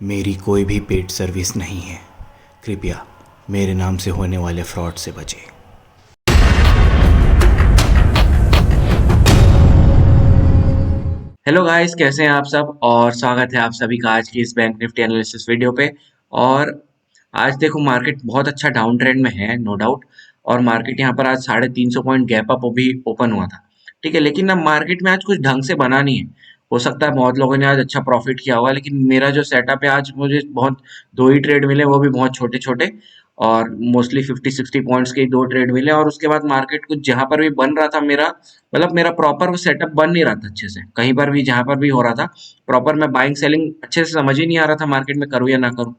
मेरी कोई भी पेड सर्विस नहीं है। कृपया मेरे नाम से होने वाले फ्रॉड से बचें। हेलो गाइस, कैसे हैं आप सब। और स्वागत है आप सभी का आज की इस बैंक निफ्टी एनालिसिस वीडियो पे। और आज देखो मार्केट बहुत अच्छा डाउन ट्रेंड में है, नो डाउट। और मार्केट यहाँ पर आज 350 पॉइंट गैप अप भी ओपन हुआ था। ठीक है, लेकिन अब मार्केट में आज कुछ ढंग से बना नहीं है। हो सकता है बहुत लोगों ने आज अच्छा प्रॉफिट किया होगा, लेकिन मेरा जो सेटअप है आज मुझे बहुत दो ही ट्रेड मिले, वो भी बहुत छोटे छोटे। और मोस्टली 50-60 पॉइंट्स के ही दो ट्रेड मिले। और उसके बाद मार्केट कुछ जहां पर भी बन रहा था मेरा, मतलब मेरा प्रॉपर वो सेटअप बन नहीं रहा था अच्छे से। कहीं पर भी जहां पर भी हो रहा था प्रॉपर, मैं बाइंग सेलिंग अच्छे से समझ ही नहीं आ रहा था मार्केट में करूँ या ना करूँ।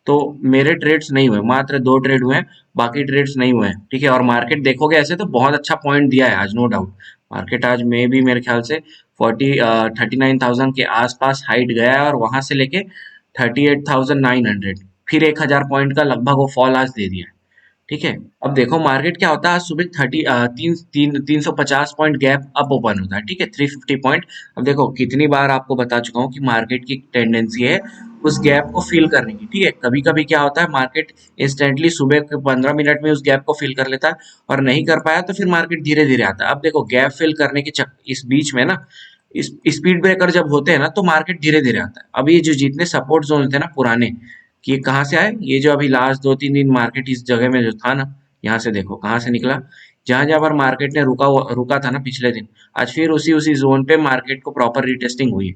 तो मेरे ट्रेड्स नहीं हुए, मात्र दो ट्रेड हुए हैं, बाकी ट्रेड्स नहीं हुए हैं। ठीक है, और मार्केट देखोगे ऐसे तो बहुत अच्छा पॉइंट दिया है आज, नो डाउट। मार्केट आज में भी मेरे ख्याल से 39,000 के आसपास हाइट गया है, और वहां से लेके 38,900, फिर 1,000 पॉइंट का लगभग वो फॉल आज दे दिया है। ठीक है, अब देखो मार्केट क्या होता है। आज सुबह 350 पॉइंट गैप अप ओपन होता है। ठीक है, 350 पॉइंट। अब देखो कितनी बार आपको बता चुका हूँ कि मार्केट की टेंडेंसी है उस गैप को फिल करने की। ठीक है, कभी कभी क्या होता है, मार्केट इंस्टेंटली सुबह के 15 मिनट में उस गैप को फिल कर लेता है, और नहीं कर पाया तो फिर मार्केट धीरे धीरे आता है। अब देखो गैप फिल करने के इस बीच में ना, इस स्पीड ब्रेकर जब होते हैं ना, तो मार्केट धीरे धीरे आता है। अब ये जो जितने सपोर्ट जोन थे ना पुराने, कि ये कहाँ से आए, ये जो अभी लास्ट 2-3 दिन मार्केट इस जगह में जो था ना, यहाँ से देखो कहाँ से निकला। जहां जहां पर मार्केट ने रुका था ना पिछले दिन, आज फिर उसी उसी जोन पे मार्केट को प्रॉपर रीटेस्टिंग हुई।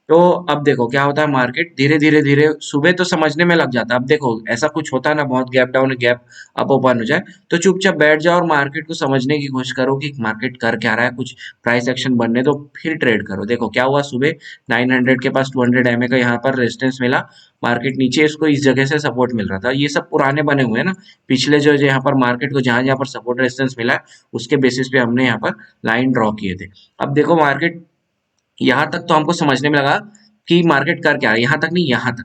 तो अब देखो क्या होता है, मार्केट धीरे धीरे धीरे सुबह तो समझने में लग जाता है। अब देखो ऐसा कुछ होता है ना, बहुत gap down gap up open हो जाए तो चुपचाप बैठ जाओ और मार्केट को समझने की कोशिश करो कि मार्केट कर क्या रहा है, कुछ प्राइस एक्शन बनने दो फिर ट्रेड करो। देखो क्या हुआ, सुबह 900 के पास 200 एमए का यहाँ पर रेजिस्टेंस मिला, मार्केट नीचे इसको इस जगह से सपोर्ट मिल रहा था। ये सब पुराने बने हुए हैं ना, पिछले जो जो यहाँ पर मार्केट को जहां जहां पर सपोर्ट रेजिस्टेंस मिला है, उसके बेसिस पे हमने यहाँ पर लाइन ड्रॉ किए थे। अब देखो मार्केट यहाँ तक तो हमको समझने में लगा कि मार्केट कर क्या रहा है, यहाँ तक नहीं, यहाँ तक,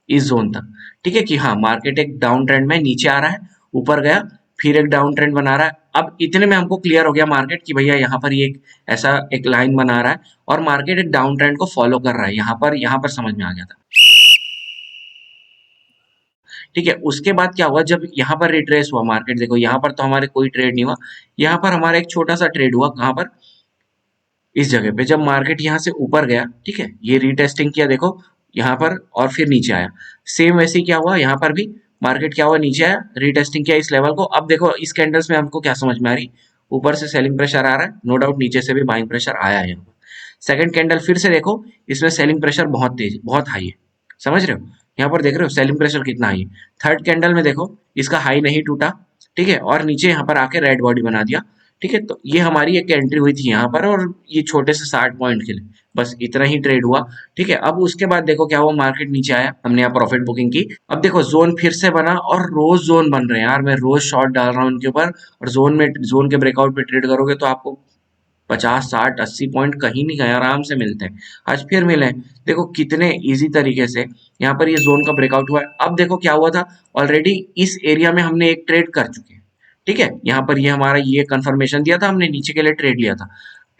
इस जोन तक। ठीक है, कि हाँ मार्केट एक डाउन ट्रेंड में नीचे आ रहा है, ऊपर गया, फिर एक डाउन ट्रेंड बना रहा है। अब इतने में हमको क्लियर हो गया मार्केट कि भैया यहाँ पर ये एक ऐसा एक लाइन बना रहा है, और मार्केट एक डाउन ट्रेंड को फॉलो कर रहा है। यहाँ पर समझ में आ गया था। ठीक है, उसके बाद क्या हुआ, जब यहाँ पर रिट्रेस हुआ मार्केट, देखो यहाँ पर तो हमारे कोई ट्रेड नहीं हुआ, यहाँ पर हमारा एक छोटा सा ट्रेड हुआ। कहाँ पर, इस जगह पे जब मार्केट यहाँ से ऊपर गया, ठीक है, ये रीटेस्टिंग किया देखो यहाँ पर, और फिर नीचे आया। सेम वैसे ही क्या हुआ यहाँ पर भी, मार्केट क्या हुआ, नीचे आया, रीटेस्टिंग किया इस लेवल को। अब देखो इस कैंडल्स में हमको क्या समझ में आ रही, ऊपर से सेलिंग प्रेशर आ रहा है, नो डाउट नीचे से भी बाइंग प्रेशर आया है यहाँ पर। सेकंड कैंडल फिर से देखो, इसमें सेलिंग प्रेशर बहुत तेज, बहुत हाई है, समझ रहे हो। यहाँ पर देख रहे हो सेलिंग प्रेशर कितना हाई है। थर्ड कैंडल में देखो, इसका हाई नहीं टूटा, ठीक है, और नीचे यहाँ पर आके रेड बॉडी बना दिया। ठीक है, तो ये हमारी एक एंट्री हुई थी यहाँ पर, और ये छोटे से 60 पॉइंट के लिए बस इतना ही ट्रेड हुआ। ठीक है, अब उसके बाद देखो क्या हुआ, मार्केट नीचे आया, हमने यहाँ प्रॉफिट बुकिंग की। अब देखो जोन फिर से बना, और रोज जोन बन रहे हैं यार, मैं रोज शॉर्ट डाल रहा हूँ उनके ऊपर। और जोन के ब्रेकआउट पे ट्रेड करोगे तो आपको 50, 60, 80 पॉइंट कहीं नहीं गए, आराम से मिलते हैं। आज फिर मिले, देखो कितने इजी तरीके से यहाँ पर ये जोन का ब्रेकआउट हुआ है। अब देखो क्या हुआ था, ऑलरेडी इस एरिया में हमने एक ट्रेड कर चुके हैं। ठीक है, यहाँ पर ये हमारा ये कंफर्मेशन दिया था, हमने नीचे के लिए ट्रेड लिया था।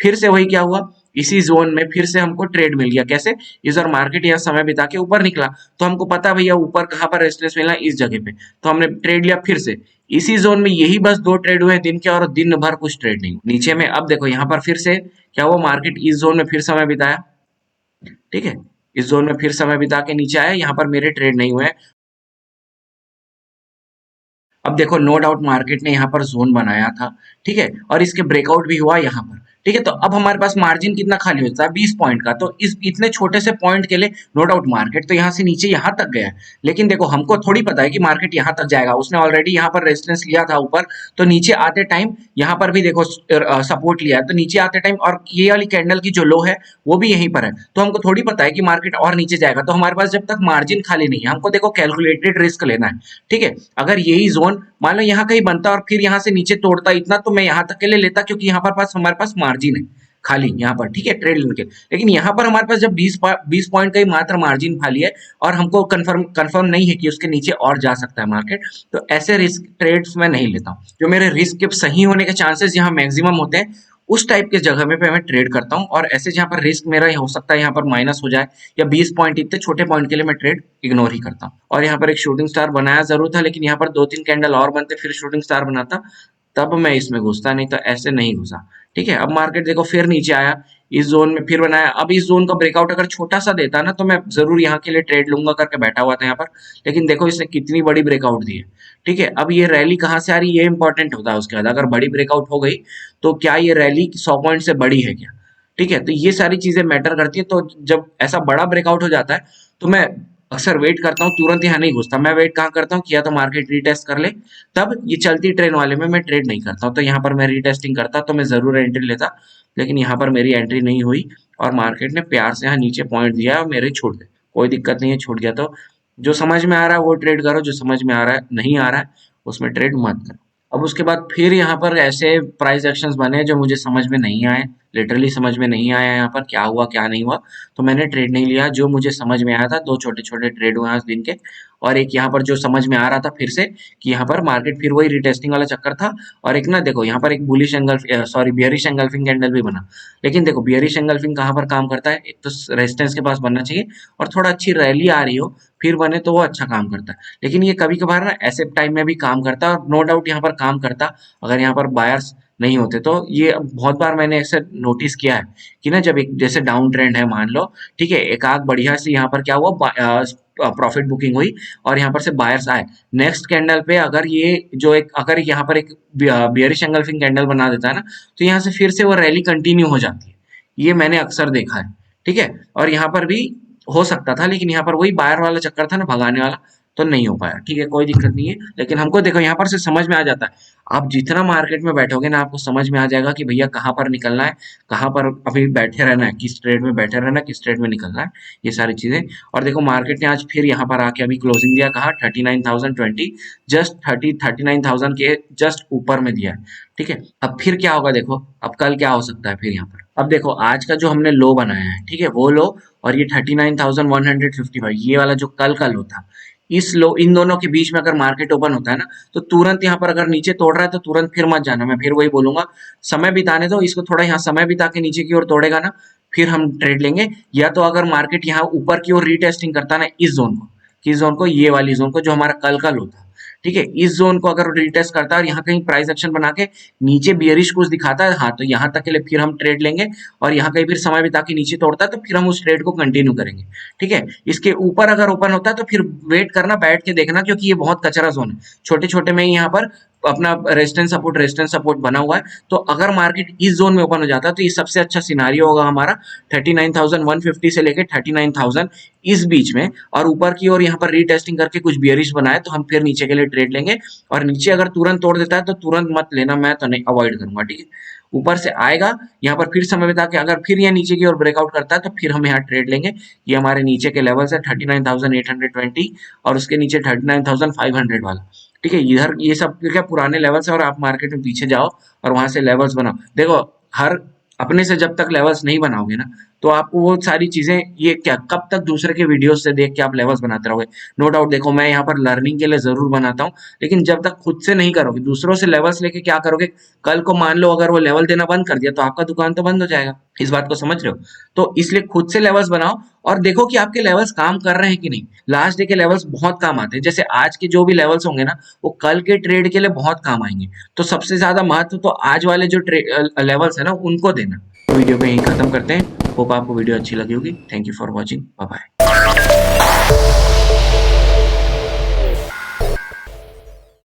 फिर से वही क्या हुआ, इसी जोन में फिर से हमको ट्रेड मिल गया। कैसे, इस बार मार्केट यहाँ समय बिता के ऊपर निकला, तो हमको पता है भैया ऊपर कहाँ पर रेजिस्टेंस मिलना, इस जगह पे, तो हमने ट्रेड लिया फिर से इसी जोन में। यही बस दो ट्रेड हुए दिन के, और दिन भर कुछ ट्रेड नहीं नीचे में। अब देखो यहाँ पर फिर से क्या हुआ, मार्केट इस जोन में फिर समय बिताया। ठीक है, इस जोन में फिर समय बिता के नीचे आया, यहाँ पर मेरे ट्रेड नहीं हुए। अब देखो नो डाउट मार्केट ने यहाँ पर जोन बनाया था, ठीक है, और इसके ब्रेकआउट भी हुआ यहाँ पर। ठीक है, तो अब हमारे पास मार्जिन कितना खाली होता है, 20 पॉइंट का। तो इस इतने छोटे से पॉइंट के लिए नो डाउट मार्केट तो यहाँ से नीचे यहाँ तक गया है, लेकिन देखो हमको थोड़ी पता है कि मार्केट यहाँ तक जाएगा। उसने ऑलरेडी यहाँ पर रेजिस्टेंस लिया था ऊपर, तो नीचे आते टाइम यहाँ पर भी देखो सपोर्ट लिया है, तो नीचे आते टाइम, और ये वाली कैंडल की जो लो है वो भी यहीं पर है, तो हमको थोड़ी पता है कि मार्केट और नीचे जाएगा। तो हमारे पास जब तक मार्जिन खाली नहीं है, हमको देखो कैलकुलेटेड रिस्क लेना है। ठीक है, अगर यही जोन मान लो यहाँ कहीं बनता और फिर यहाँ से नीचे तोड़ता इतना, तो मैं यहाँ तक के लिए लेता, क्योंकि यहाँ पर पास हमारे पास मार्जिन है खाली यहाँ पर। ठीक है, ट्रेड लेने के। लेकिन यहाँ पर हमारे पास जब 20 पॉइंट का ही मात्र मार्जिन खाली है, और हमको कंफर्म नहीं है कि उसके नीचे और जा सकता है मार्केट, तो ऐसे रिस्क ट्रेड्स मैं नहीं लेता हूँ। जो मेरे रिस्क के सही होने के चांसेस यहाँ मैक्सिमम होते हैं, उस टाइप के जगह में पे मैं ट्रेड करता हूँ। और ऐसे जहाँ पर रिस्क मेरा हो सकता है यहाँ पर माइनस हो जाए या 20 पॉइंट, इतने छोटे पॉइंट के लिए मैं ट्रेड इग्नोर ही करता हूँ। और यहाँ पर एक शूटिंग स्टार बनाया जरूर था, लेकिन यहाँ पर 2-3 कैंडल और बनते फिर शूटिंग स्टार बनाता, तब मैं इसमें घुसता, नहीं तो ऐसे नहीं घुसा। ठीक है, अब मार्केट देखो फिर नीचे आया, इस जोन में फिर बनाया। अब इस जोन का ब्रेकआउट अगर छोटा सा देता ना तो मैं जरूर यहाँ के लिए ट्रेड लूंगा करके बैठा हुआ था यहाँ पर, लेकिन देखो इसने कितनी बड़ी ब्रेकआउट दी है। ठीक है, अब ये रैली कहाँ से आ रही है ये इंपॉर्टेंट होता है उसके बाद। अगर बड़ी ब्रेकआउट हो गई तो क्या ये रैली 100 पॉइंट से बड़ी है क्या? ठीक है, तो ये सारी चीजें मैटर करती है। तो जब ऐसा बड़ा ब्रेकआउट हो जाता है तो मैं अक्सर वेट करता हूँ, तुरंत यहाँ नहीं घुसता। मैं वेट कहाँ करता हूँ कि या तो मार्केट रीटेस्ट कर ले, तब ये चलती ट्रेन वाले में मैं ट्रेड नहीं करता हूँ। तो यहाँ पर मैं रीटेस्टिंग करता तो मैं जरूर एंट्री लेता, लेकिन यहाँ पर मेरी एंट्री नहीं हुई और मार्केट ने प्यार से यहाँ नीचे पॉइंट दिया और मेरे छूट गए। कोई दिक्कत नहीं है, छूट गया तो जो समझ में आ रहा है वो ट्रेड करो, जो समझ में आ रहा है नहीं आ रहा है उसमें ट्रेड मत करो। अब उसके बाद फिर यहाँ पर ऐसे प्राइस एक्शंस बने जो मुझे समझ में नहीं आए, लिटरली समझ में नहीं आया यहाँ पर क्या हुआ क्या नहीं हुआ, तो मैंने ट्रेड नहीं लिया। जो मुझे समझ में आया था, 2 छोटे छोटे ट्रेड हुए आज दिन के, और एक यहाँ पर जो समझ में आ रहा था फिर से कि यहाँ पर मार्केट फिर वही रिटेस्टिंग वाला चक्कर था। और एक ना देखो यहाँ पर एक बुलिश बियरिश एंगल्फिंग कैंडल भी बना, लेकिन देखो बियरिश एंगल्फिंग कहाँ पर काम करता है, एक तो रेजिस्टेंस के पास बनना चाहिए और थोड़ा अच्छी रैली आ रही हो फिर बने तो वो अच्छा काम करता है। लेकिन ये कभी कभार ना ऐसे टाइम में भी काम करता है और नो डाउट यहाँ पर काम करता अगर यहाँ पर बायर्स नहीं होते। तो ये बहुत बार मैंने ऐसे नोटिस किया है कि ना जब एक जैसे डाउन ट्रेंड है मान लो, ठीक है, एक आग बढ़िया से यहाँ पर क्या हुआ, प्रॉफिट बुकिंग हुई और यहाँ पर से बायर्स आए। नेक्स्ट कैंडल पे अगर ये जो एक अगर यहाँ पर एक बियरिश एंगल्फिंग कैंडल बना देता है ना, तो यहाँ से फिर से वो रैली कंटिन्यू हो जाती है। ये मैंने अक्सर देखा है। ठीक है, और यहाँ पर भी हो सकता था, लेकिन यहाँ पर वही बायर वाला चक्कर था ना, भगाने वाला, तो नहीं हो पाया। ठीक है, कोई दिक्कत नहीं है, लेकिन हमको देखो यहाँ पर से समझ में आ जाता है। आप जितना मार्केट में बैठोगे ना, आपको समझ में आ जाएगा कि भैया कहाँ पर निकलना है, कहाँ पर अभी बैठे रहना है, किस ट्रेड में बैठे रहना है, किस ट्रेड में निकलना है, ये सारी चीजें। और देखो मार्केट ने आज फिर यहाँ पर आके अभी क्लोजिंग दिया, कहा 39,020, जस्ट 39,000 के जस्ट ऊपर में दिया है। ठीक है, अब फिर क्या होगा देखो, अब कल क्या हो सकता है फिर यहाँ पर। अब देखो आज का जो हमने लो बनाया है, ठीक है, वो लो और ये 39,155, ये वाला जो कल का लो था, इस लो इन दोनों के बीच में अगर मार्केट ओपन होता है ना, तो तुरंत यहाँ पर अगर नीचे तोड़ रहा है तो तुरंत फिर मत जाना। मैं फिर वही बोलूंगा, समय बिताने दो इसको, थोड़ा यहाँ समय बिता के नीचे की ओर तोड़ेगा ना, फिर हम ट्रेड लेंगे। या तो अगर मार्केट यहाँ ऊपर की ओर रीटेस्टिंग करता है ना, इस जोन को, किस जोन को, ये वाली जोन को जो हमारा कल का लो था, ठीक है, इस जोन को अगर रिटेस्ट करता है और यहाँ कहीं प्राइस एक्शन बना के नीचे बियरिश कुछ दिखाता है, हाँ, तो यहाँ तक के लिए फिर हम ट्रेड लेंगे। और यहाँ कहीं फिर समय बिता के नीचे तोड़ता है तो फिर हम उस ट्रेड को कंटिन्यू करेंगे। ठीक है, इसके ऊपर अगर ओपन होता है तो फिर वेट करना, बैठ के देखना, क्योंकि ये बहुत कचरा जोन है, छोटे छोटे में ही यहाँ पर अपना रेजिस्टेंस सपोर्ट बना हुआ है। तो अगर मार्केट इस जोन में ओपन हो जाता है तो ये सबसे अच्छा सिनारियो होगा हमारा 39,150 से लेके 39,000 इस बीच में, और ऊपर की ओर यहाँ पर रीटेस्टिंग करके कुछ बियरिश बनाए तो हम फिर नीचे के लिए ट्रेड लेंगे। और नीचे अगर तुरंत तोड़ देता है तो तुरंत मत लेना, मैं तो नहीं, अवॉइड करूंगा। ठीक है, ऊपर से आएगा यहाँ पर फिर समय बिता के अगर फिर ये नीचे की ओर ब्रेकआउट करता है तो फिर हम यहाँ ट्रेड लेंगे। ये हमारे नीचे के लेवल्स है 39,820 और उसके नीचे 39,500 वाला। ठीक है, इधर ये सब क्या पुराने लेवल्स है और आप मार्केट में पीछे जाओ और वहां से लेवल्स बनाओ। देखो हर अपने से जब तक लेवल्स नहीं बनाओगे ना, तो आपको वो सारी चीजें, ये क्या कब तक दूसरे के वीडियोस से देख के आप लेवल्स बनाते रहोगे। नो डाउट देखो मैं यहाँ पर लर्निंग के लिए जरूर बनाता हूँ, लेकिन जब तक खुद से नहीं करोगे, दूसरों से लेवल्स लेके क्या करोगे, कल को मान लो अगर वो लेवल देना बंद कर दिया तो आपका दुकान तो बंद हो जाएगा। इस बात को समझ रहे हो? तो इसलिए खुद से लेवल्स बनाओ और देखो कि आपके लेवल्स काम कर रहे हैं कि नहीं। लास्ट डे के लेवल्स बहुत काम आते हैं, जैसे आज के जो भी लेवल्स होंगे ना, वो कल के ट्रेड के लिए बहुत काम आएंगे। तो सबसे ज्यादा महत्व तो आज वाले जो लेवल्स है ना, उनको देना। वीडियो को यहीं खत्म करते हैं। होप आपको वीडियो अच्छी लगी होगी। Thank you for watching, bye bye.